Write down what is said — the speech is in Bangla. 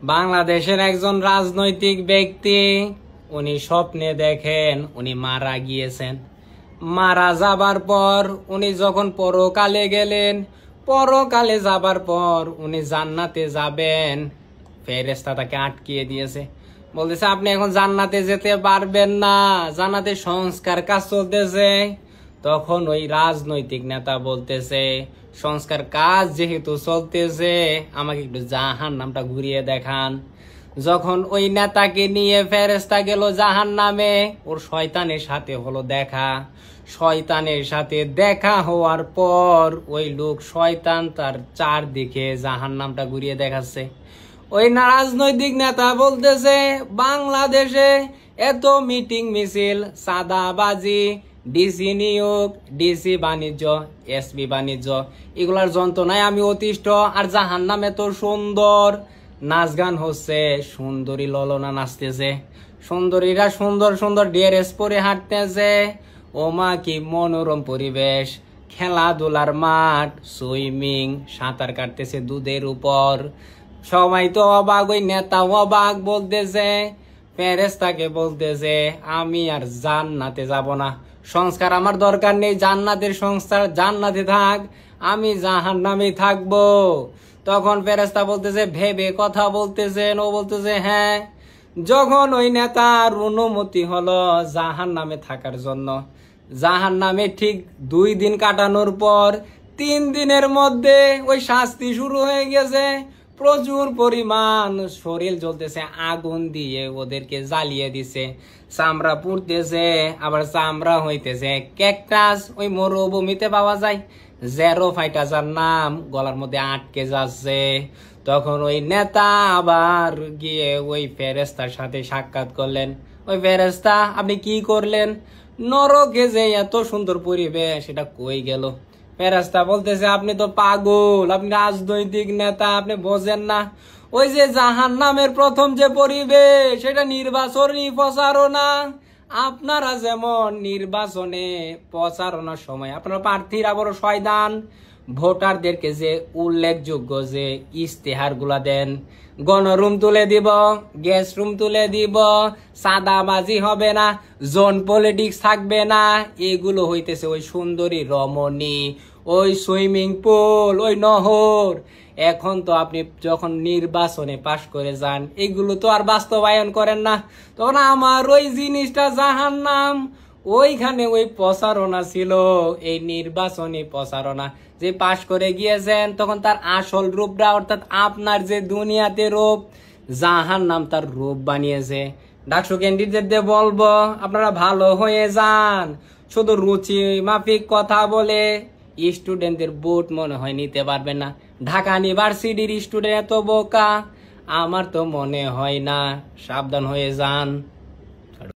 বাংলাদেশের একজন রাজনৈতিক ব্যক্তি উনি স্বপ্নে দেখেন উনি মারা গিয়েছেন। মারা যাবার পর উনি যখন পরকালে গেলেন, পরকালে যাবার পর উনি জান্নাতে যাবেন, ফেরেশতা তাকে আটকিয়ে দিয়েছে। বলতেছে আপনি এখন জান্নাতে যেতে পারবেন না, জান্নাতে সংস্কার কাজ চলতেছে। তখন ওই রাজনৈতিক নেতা বলতেছে সংস্কার কাজ যেহেতু চলতেছে আমাকে একটু জাহান্নামটা ঘুরিয়ে দেখান। যখন ওই নেতাকে নিয়ে ফেরেশতা গেল জাহান্নামে, ওর শয়তানের সাথে হলো দেখা। শয়তানের সাথে দেখা হওয়ার পর ওই লোক শয়তান তার চারদিকে জাহান্নামটা ঘুরিয়ে দেখাচ্ছে। ওই রাজনৈতিক নেতা বলতেছে বাংলাদেশে এত মিটিং মিছিল, চাঁদাবাজি, ডিসি নিয়োগ, ডিসি বাণিজ্য, এসপি বাণিজ্য, এগুলার যন্ত্রণায় আমি অতিষ্ঠ। আর জাহান্নাম এত সুন্দর, নাচ গান হচ্ছে, সুন্দরী ললনা নাচতেছে, সুন্দরীরা সুন্দর সুন্দর ড্রেস পরে হাঁটতেছে। ওমা কি মনোরম পরিবেশ, খেলাধুলার মাঠ, সুইমিং, সাঁতার কাটতেছে দুধের উপর। সবাই তো অবাক, ওই নেতা অবাক, বলতেছে ফেরেশতাকে বলতেছে আমি আর জান্নাতে যাব না, সংস্কার আমার দরকার নেই, জান্নাতের সংস্কার জান্নাতে থাক, আমি জাহান্নামে থাকবো। তখন ফেরেশতা বলতেছে ভেবে কথা বলতেছেন? ও বলতেছে হ্যাঁ। যখন ওই নেতার অনুমতি হলো জাহান্নামে থাকার জন্য, জাহান্নামে ঠিক 2 দিন কাটানোর পর 3 দিনের মধ্যে ওই শাস্তি শুরু হয়ে গেছে। প্রচুর পরিমাণ শরীর জ্বলতেছে, আগুন দিয়ে ওদেরকে জ্বালিয়ে দিছে, চামড়া পুড়তেছে, আবার চামড়া হইতেছে ক্যাকটাস, ওই মরুভূমিতে পাওয়া যায়, জেরোফাইটাসের নাম গলার মধ্যে আটকে যাচ্ছে। তখন ওই নেতা আবার গিয়ে ওই ফেরেশতার সাথে সাক্ষাৎ করলেন। ওই ফেরেশতা আপনি কি করলেন? নরকে যে এত সুন্দর পরিবেশ এটা কই গেল? ফেরেশতা বলতেছে আপনি তো পাগল, আপনি রাজনৈতিক নেতা, আপনি বোঝেন না। ওই যে জাহান্নামের প্রথম যে পরিবেশ সেটা নির্বাচনী প্রচারণা। আপনারা যেমন নির্বাচনে প্রচারণার সময় আপনারা প্রার্থীরা বড় শয়তান, ভোটারদেরকে যে উল্লেখযোগ্য যে ইস্তেহার গুলা দেন, গণরুম তুলে দিব, গ্যাস রুম তুলে দিব, চাঁদাবাজি হবে না, জোন পলিটিক্স থাকবে না, এগুলো হইতেছে ওই সুন্দরী রমণী, ওই সুইমিং পুল, ওই নহর। এখন তো আপনি যখন নির্বাচনে পাশ করে যান এগুলো তো আর বাস্তবায়ন করেন না। তখন আমার ওই জিনিসটা জাহান্নাম, ওইখানে ওই প্রচারণা ছিল, এই নির্বাচনী প্রচারণা। যে পাশ করে গিয়েছেন তখন তার আসল রূপটা, অর্থাৎ আপনার যে দুনিয়াতে রূপ, জাহান্নাম তার রূপ বানিয়েছে। ডাকসু ক্যান্ডিডেটদের বলবো আপনারা ভালো হয়ে যান। শুধু রুচি মাফিক কথা বলে স্টুডেন্টদের ভোট মনে হয় নিতে পারবেন না। ঢাকা ইউনিভার্সিটির স্টুডেন্ট এত বোকা আমার তো মনে হয় না। সাবধান হয়ে যান।